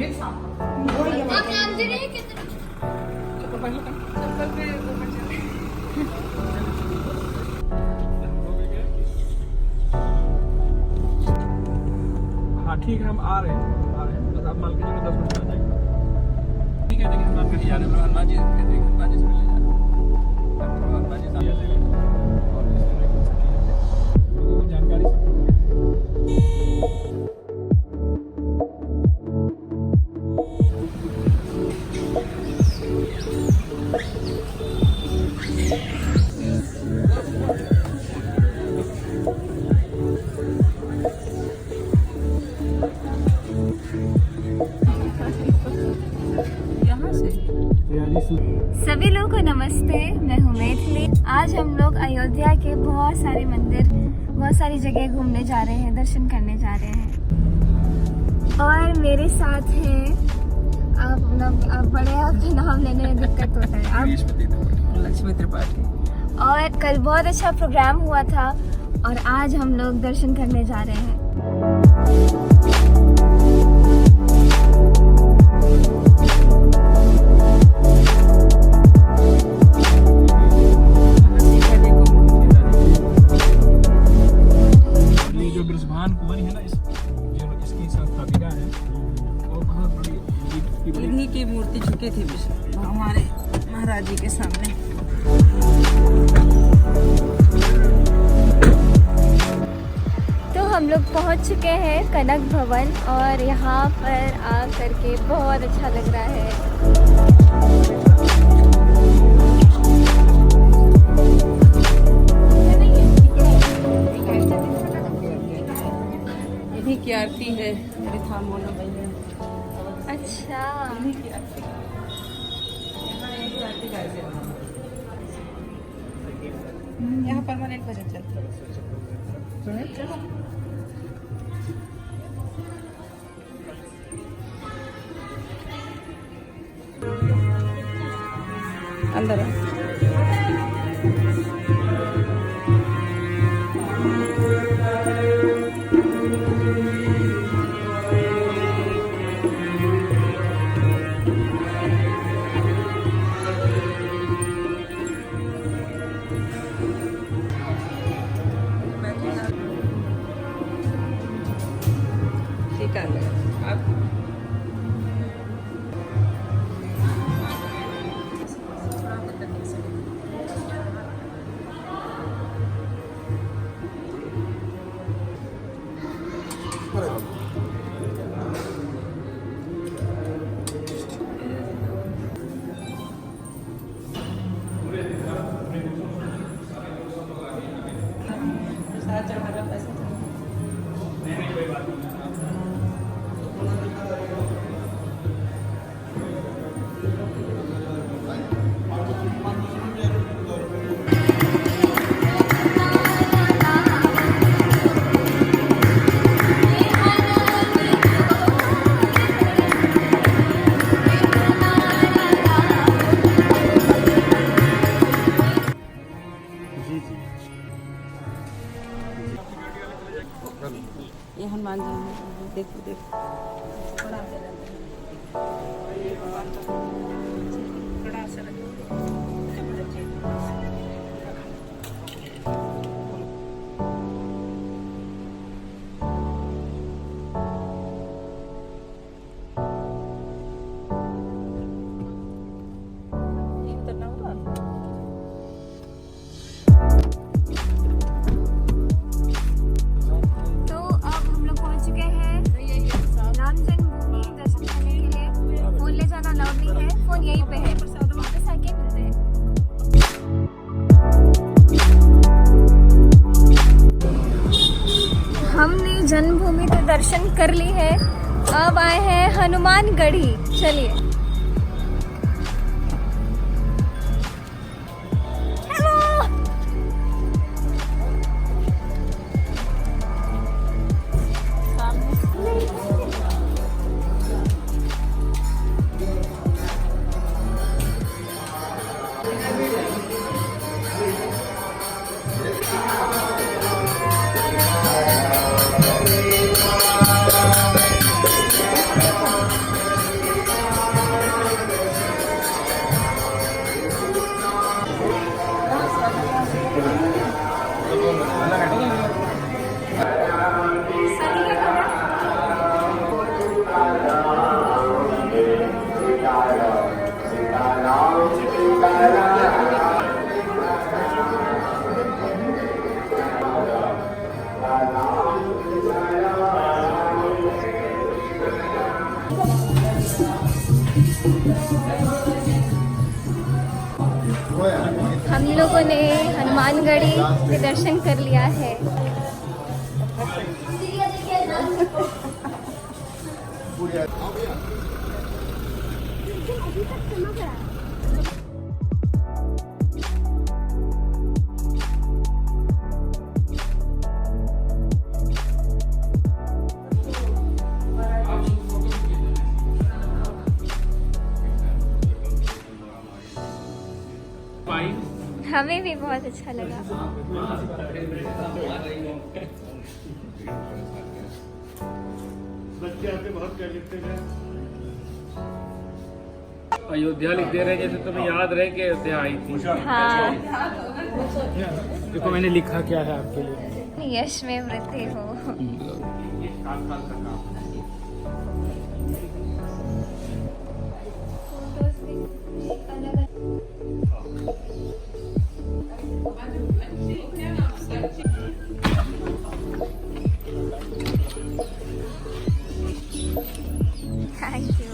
आप जानते नहीं कितने हाँ ठीक है, हम आ रहे हैं बस आप मान के चलो 10 मिनट में आ जाएंगे। ठीक है, लेकिन हनुमान गढ़ी जा रहे हैं, हनुमान जी कहते हैं हनुमान जी से मिलने जा रहे हैं, हनुमान जी से और इस तरह की चीज़ें लोगों को जानकारी सब सभी लोगों को नमस्ते, मैं हूँ मैथिली। आज हम लोग अयोध्या के बहुत सारे मंदिर, बहुत सारी जगह घूमने जा रहे हैं, दर्शन करने जा रहे हैं। और मेरे साथ हैं आप बड़े, आपके नाम लेने में दिक्कत होता है, आप लक्ष्मी त्रिपाठी। और कल बहुत अच्छा प्रोग्राम हुआ था और आज हम लोग दर्शन करने जा रहे हैं। इन्हीं की मूर्ति झुकी थी हमारे महाराज जी के सामने। तो हम लोग पहुंच चुके हैं कनक भवन और यहाँ पर आकर के बहुत अच्छा लग रहा है। इन्हीं की आरती है मेरे थान मोना भैया। अच्छा, यहाँ परमानेंट भजन चलता है। अंदर ये हनुमान जी देखो देखो बड़ा सा जन्मभूमि तो दर्शन कर ली है, अब आए हैं हनुमान गढ़ी। चलिए मानगढ़ी के दर्शन कर लिया है। हमें भी बहुत अच्छा लगा। अयोध्या लिख दे रहे जैसे तुम्हें याद रहे कि अयोध्या आई थी। हाँ। देखो मैंने लिखा क्या है आपके लिए। यश में वृद्धि हो। Thank you.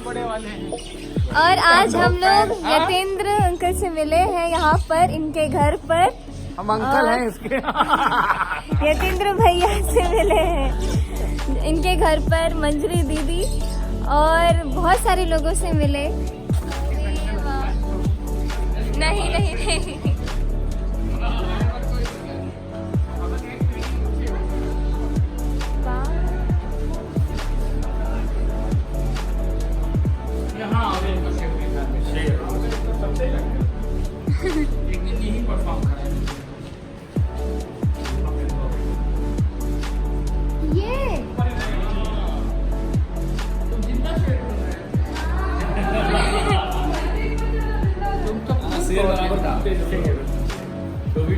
बड़े वाले हैं। और आज हम लोग यतेंद्र अंकल से मिले हैं यहाँ पर, इनके घर पर। हम अंकल हैं इसके। यतेंद्र भैया से मिले हैं इनके घर पर, मंजरी दीदी और बहुत सारे लोगों से मिले। नहीं नहीं नहीं, तो भी